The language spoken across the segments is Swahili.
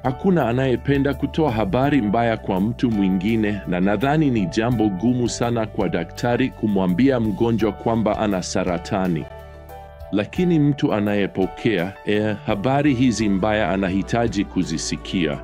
Hakuna anayependa kutoa habari mbaya kwa mtu mwingine, na nadhani ni jambo gumu sana kwa daktari kumwambia mgonjwa kwamba ana saratani. Lakini mtu anayepokea habari hizi mbaya anahitaji kuzisikia.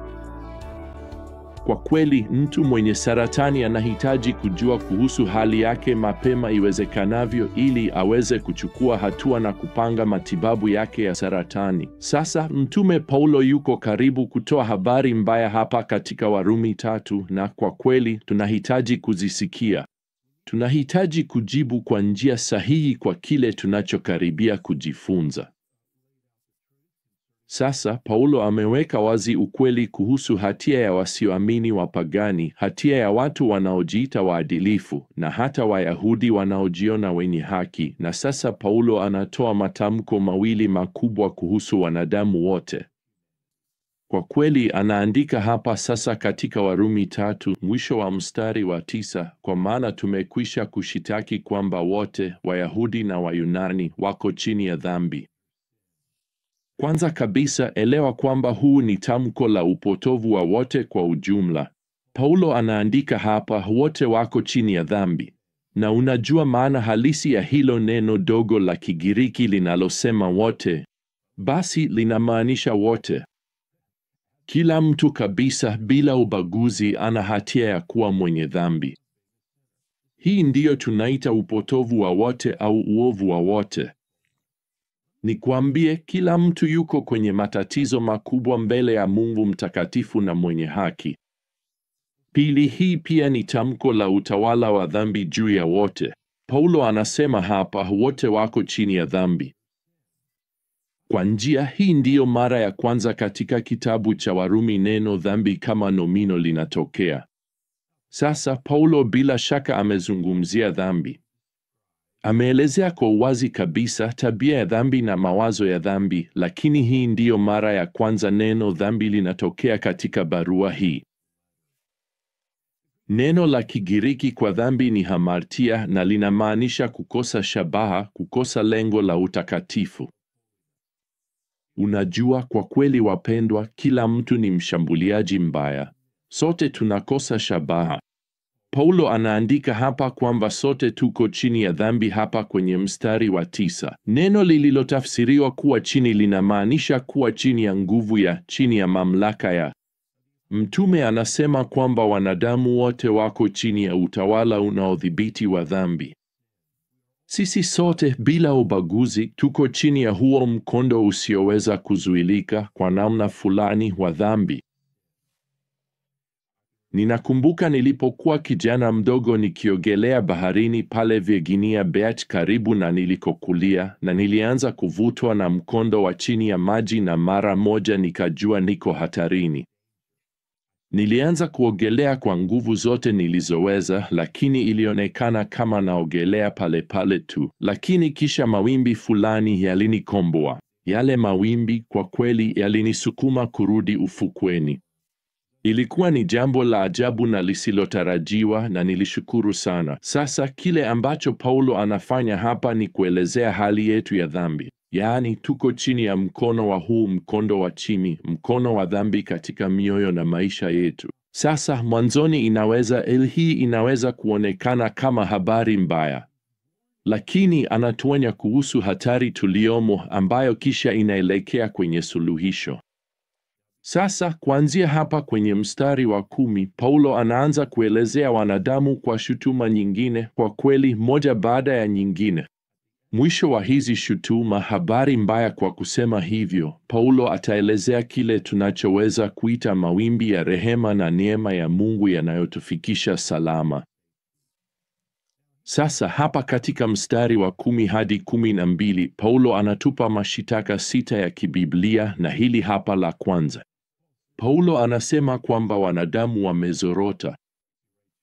Kwa kweli, mtu mwenye saratani anahitaji kujua kuhusu hali yake mapema iwezekanavyo ili aweze kuchukua hatua na kupanga matibabu yake ya saratani. Sasa, Mtume Paulo yuko karibu kutoa habari mbaya hapa katika Warumi 3, na kwa kweli tunahitaji kuzisikia. Tunahitaji kujibu kwa njia sahihi kwa kile tunachokaribia kujifunza. Sasa Paulo ameweka wazi ukweli kuhusu hatia ya wasioamini wapagani, hatia ya watu wanaojiita waadilifu, na hata Wayahudi wanaojiona wenye haki. Na sasa Paulo anatoa matamko mawili makubwa kuhusu wanadamu wote. Kwa kweli anaandika hapa sasa katika Warumi 3 mwisho wa mstari wa 9, kwa maana tumekwisha kushitaki kwamba wote, Wayahudi na Wayunani, wako chini ya dhambi. Kwanza kabisa, elewa kwamba huu ni tamko la upotovu wa wote kwa ujumla. Paulo anaandika hapa wote wako chini ya dhambi. Na unajua maana halisi ya hilo neno dogo la Kigiriki linalosema wote? Basi linamaanisha wote. Kila mtu kabisa, bila ubaguzi, ana hatia ya kuwa mwenye dhambi. Hii ndiyo tunaita upotovu wa wote au uovu wa wote. Nikwambie, kila mtu yuko kwenye matatizo makubwa mbele ya Mungu mtakatifu na mwenye haki. Pili, hii pia ni tamko la utawala wa dhambi juu ya wote. Paulo anasema hapa wote wako chini ya dhambi. Kwa njia hii ndiyo mara ya kwanza katika kitabu cha Warumi neno dhambi kama nomino linatokea. Sasa Paulo bila shaka amezungumzia dhambi. Ameelezea kwa uwazi kabisa tabia ya dhambi na mawazo ya dhambi, lakini hii ndiyo mara ya kwanza neno dhambi linatokea katika barua hii. Neno la Kigiriki kwa dhambi ni hamartia na linamaanisha kukosa shabaha, kukosa lengo la utakatifu. Unajua, kwa kweli wapendwa, kila mtu ni mshambuliaji mbaya. Sote tunakosa shabaha. Paulo anaandika hapa kwamba sote tuko chini ya dhambi hapa kwenye mstari wa 9. Neno lililotafsiriwa kuwa chini linamaanisha kuwa chini ya nguvu ya, chini ya mamlaka ya. Mtume anasema kwamba wanadamu wote wako chini ya utawala unaodhibiti wa dhambi. Sisi sote bila ubaguzi tuko chini ya huo mkondo usioweza kuzuilika kwa namna fulani wa dhambi. Ninakumbuka nilipokuwa kijana mdogo nikiogelea baharini pale Virginia Beach karibu na nilikokulia, na nilianza kuvutwa na mkondo wa chini ya maji na mara moja nikajua niko hatarini. Nilianza kuogelea kwa nguvu zote nilizoweza, lakini ilionekana kama naogelea pale pale tu. Lakini kisha mawimbi fulani yalinikomboa. Yale mawimbi kwa kweli yalinisukuma kurudi ufukweni. Ilikuwa ni jambo la ajabu na lisilotarajiwa na nilishukuru sana. Sasa kile ambacho Paulo anafanya hapa ni kuelezea hali yetu ya dhambi. Yaani tuko chini ya mkono wa huu mkondo wa chini, mkono wa dhambi katika mioyo na maisha yetu. Sasa mwanzoni hii inaweza kuonekana kama habari mbaya. Lakini anatuonya kuhusu hatari tuliomo ambayo kisha inaelekea kwenye suluhisho. Sasa kuanzia hapa kwenye mstari wa 10, Paulo anaanza kuelezea wanadamu kwa shutuma nyingine, kwa kweli moja baada ya nyingine. Mwisho wa hizi shutuma, habari mbaya kwa kusema hivyo, Paulo ataelezea kile tunachoweza kuita mawimbi ya rehema na neema ya Mungu yanayotufikisha salama. Sasa hapa katika mstari wa 10 hadi 12, Paulo anatupa mashitaka 6 ya kibiblia, na hili hapa la kwanza. Paulo anasema kwamba wanadamu wamezorota.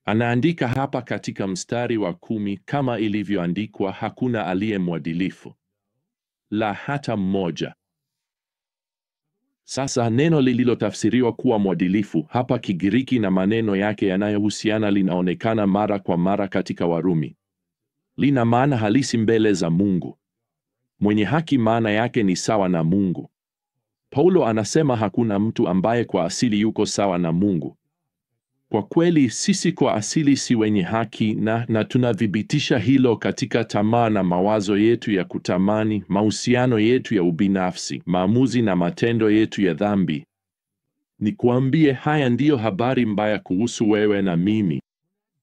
Anaandika hapa katika mstari wa 10, kama ilivyoandikwa, hakuna aliye mwadilifu, la hata mmoja. Sasa neno lililotafsiriwa kuwa mwadilifu hapa Kigiriki na maneno yake yanayohusiana linaonekana mara kwa mara katika Warumi. Lina maana halisi mbele za Mungu. Mwenye haki maana yake ni sawa na Mungu. Paulo anasema hakuna mtu ambaye kwa asili yuko sawa na Mungu. Kwa kweli sisi kwa asili si wenye haki na tunathibitisha hilo katika tamaa na mawazo yetu ya kutamani, mahusiano yetu ya ubinafsi, maamuzi na matendo yetu ya dhambi. Nikwambie, haya ndiyo habari mbaya kuhusu wewe na mimi.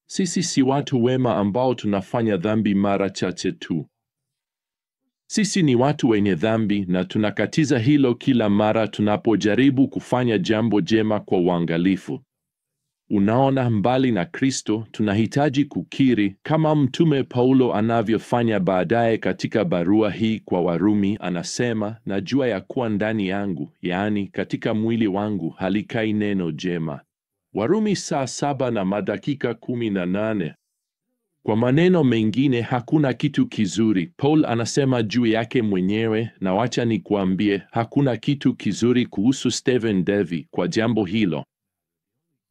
Sisi si watu wema ambao tunafanya dhambi mara chache tu. Sisi ni watu wenye dhambi na tunakatiza hilo kila mara tunapojaribu kufanya jambo jema kwa uangalifu. Unaona, mbali na Kristo, tunahitaji kukiri, kama Mtume Paulo anavyofanya baadaye katika barua hii kwa Warumi. Anasema, najua ya kuwa ndani yangu, yaani katika mwili wangu, halikai neno jema. Warumi saa 7:18. Kwa maneno mengine, hakuna kitu kizuri. Paul anasema juu yake mwenyewe, na wacha nikuambie, hakuna kitu kizuri kuhusu Stephen Davy kwa jambo hilo.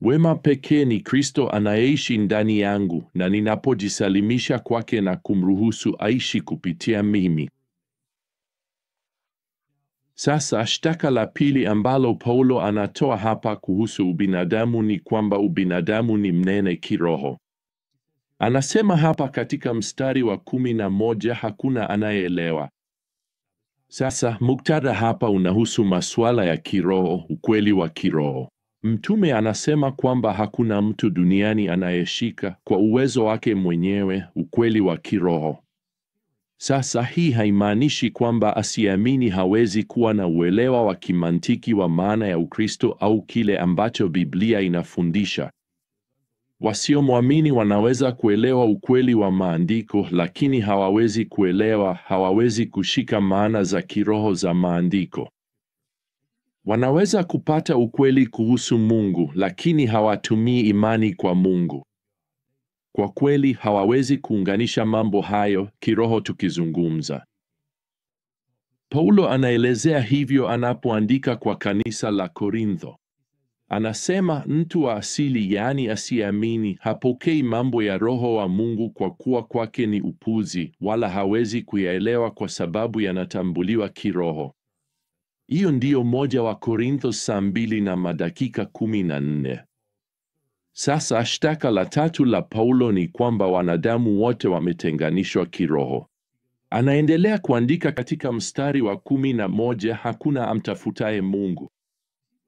Wema pekee ni Kristo anayeishi ndani yangu, na ninapojisalimisha kwake na kumruhusu aishi kupitia mimi. Sasa shtaka la pili ambalo Paulo anatoa hapa kuhusu ubinadamu ni kwamba ubinadamu ni mnene kiroho. Anasema hapa katika mstari wa 11, hakuna anayeelewa. Sasa muktadha hapa unahusu masuala ya kiroho, ukweli wa kiroho. Mtume anasema kwamba hakuna mtu duniani anayeshika kwa uwezo wake mwenyewe ukweli wa kiroho. Sasa hii haimaanishi kwamba asiamini hawezi kuwa na uelewa wa kimantiki wa maana ya Ukristo au kile ambacho Biblia inafundisha. Wasiomwamini wanaweza kuelewa ukweli wa maandiko, lakini hawawezi kushika maana za kiroho za maandiko. Wanaweza kupata ukweli kuhusu Mungu, lakini hawatumii imani kwa Mungu. Kwa kweli hawawezi kuunganisha mambo hayo kiroho tukizungumza. Paulo anaelezea hivyo anapoandika kwa kanisa la Korintho. Anasema mtu wa asili, yaani asiamini, hapokei mambo ya Roho wa Mungu kwa kuwa kwake ni upuzi, wala hawezi kuyaelewa kwa sababu yanatambuliwa kiroho. Hiyo ndiyo moja wa Korintho saa 2:14. Sasa shtaka la tatu la Paulo ni kwamba wanadamu wote wametenganishwa kiroho. Anaendelea kuandika katika mstari wa 11, hakuna amtafutaye Mungu.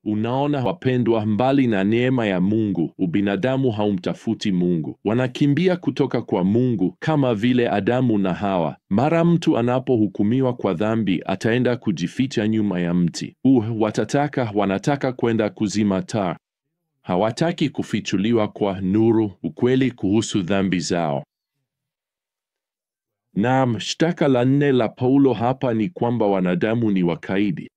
Unaona wapendwa, mbali na neema ya Mungu, ubinadamu haumtafuti Mungu. Wanakimbia kutoka kwa Mungu kama vile Adamu na Hawa. Mara mtu anapohukumiwa kwa dhambi, ataenda kujificha nyuma ya mti. Wanataka kwenda kuzima taa. Hawataki kufichuliwa kwa nuru, ukweli kuhusu dhambi zao. Naam, shtaka la 4 la Paulo hapa ni kwamba wanadamu ni wakaidi.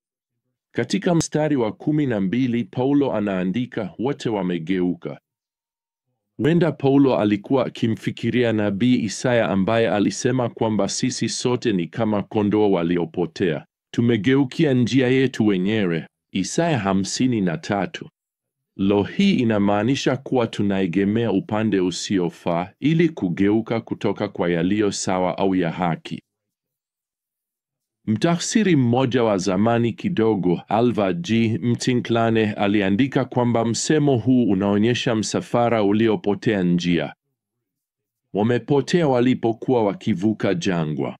Katika mstari wa 12 Paulo anaandika, wote wamegeuka. Huenda Paulo alikuwa akimfikiria nabii Isaya ambaye alisema kwamba sisi sote ni kama kondoo waliopotea, tumegeukia njia yetu wenyewe. Isaya 53. Hii inamaanisha kuwa tunaegemea upande usiofaa ili kugeuka kutoka kwa yaliyo sawa au ya haki. Mtafsiri mmoja wa zamani kidogo, Alva G. Mtinklane, aliandika kwamba msemo huu unaonyesha msafara uliopotea njia. Wamepotea walipokuwa wakivuka jangwa.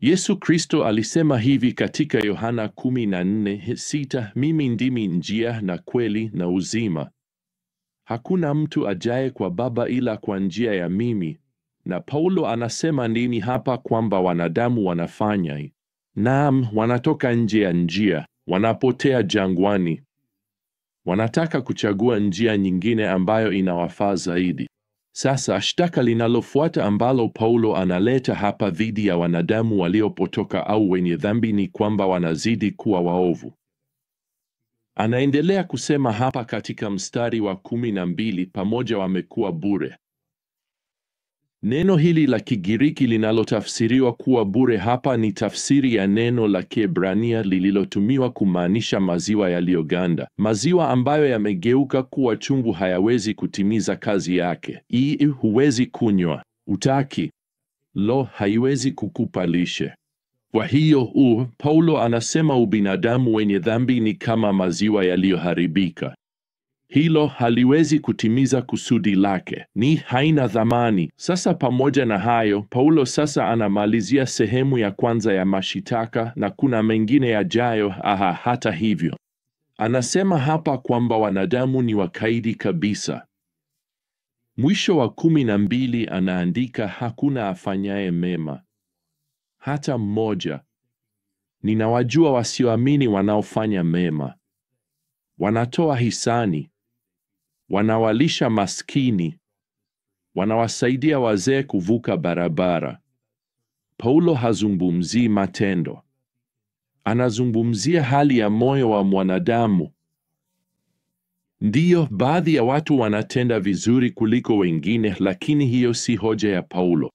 Yesu Kristo alisema hivi katika Yohana 14:6, mimi ndimi njia na kweli na uzima. Hakuna mtu ajaye kwa Baba ila kwa njia ya mimi. Na Paulo anasema nini hapa? Kwamba wanadamu wanafanya. Naam, wanatoka nje ya njia, wanapotea jangwani. Wanataka kuchagua njia nyingine ambayo inawafaa zaidi. Sasa shtaka linalofuata ambalo Paulo analeta hapa dhidi ya wanadamu waliopotoka au wenye dhambi ni kwamba wanazidi kuwa waovu. Anaendelea kusema hapa katika mstari wa 12, pamoja wamekuwa bure. Neno hili la Kigiriki linalotafsiriwa kuwa bure hapa ni tafsiri ya neno la Kiebrania lililotumiwa kumaanisha maziwa yaliyoganda, maziwa ambayo yamegeuka kuwa chungu, hayawezi kutimiza kazi yake. Huwezi kunywa, utaki. Haiwezi kukupa lishe. Kwa hiyo Paulo anasema ubinadamu wenye dhambi ni kama maziwa yaliyoharibika. Hilo haliwezi kutimiza kusudi lake, haina thamani. Sasa pamoja na hayo, Paulo sasa anamalizia sehemu ya kwanza ya mashitaka na kuna mengine yajayo. Hata hivyo, anasema hapa kwamba wanadamu ni wakaidi kabisa. Mwisho wa 12 anaandika, hakuna afanyaye mema, hata mmoja. Ninawajua wasioamini wanaofanya mema. Wanatoa hisani, wanawalisha maskini, wanawasaidia wazee kuvuka barabara. Paulo hazungumzii matendo. Anazungumzia hali ya moyo wa mwanadamu. Ndiyo, baadhi ya watu wanatenda vizuri kuliko wengine, lakini hiyo si hoja ya Paulo.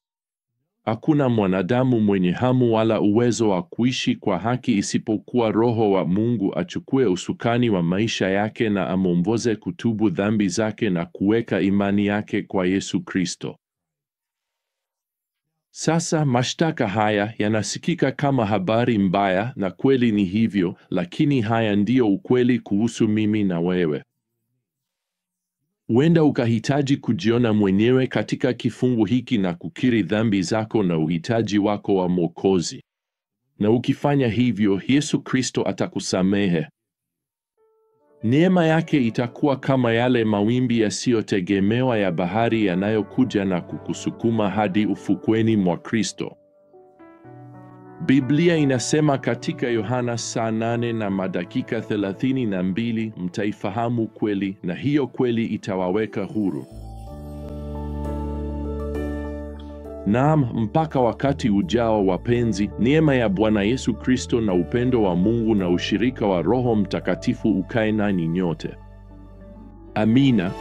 Hakuna mwanadamu mwenye hamu wala uwezo wa kuishi kwa haki isipokuwa Roho wa Mungu achukue usukani wa maisha yake na amwongoze kutubu dhambi zake na kuweka imani yake kwa Yesu Kristo. Sasa mashtaka haya yanasikika kama habari mbaya, na kweli ni hivyo, lakini haya ndiyo ukweli kuhusu mimi na wewe. Huenda ukahitaji kujiona mwenyewe katika kifungu hiki na kukiri dhambi zako na uhitaji wako wa Mwokozi. Na ukifanya hivyo, Yesu Kristo atakusamehe. Neema yake itakuwa kama yale mawimbi yasiyotegemewa ya bahari yanayokuja na kukusukuma hadi ufukweni mwa Kristo. Biblia inasema katika Yohana saa 8 na madakika 32, mtaifahamu kweli na hiyo kweli itawaweka huru. Naam, mpaka wakati ujao wapenzi, neema ya Bwana Yesu Kristo na upendo wa Mungu na ushirika wa Roho Mtakatifu ukae nanyi nyote. Amina.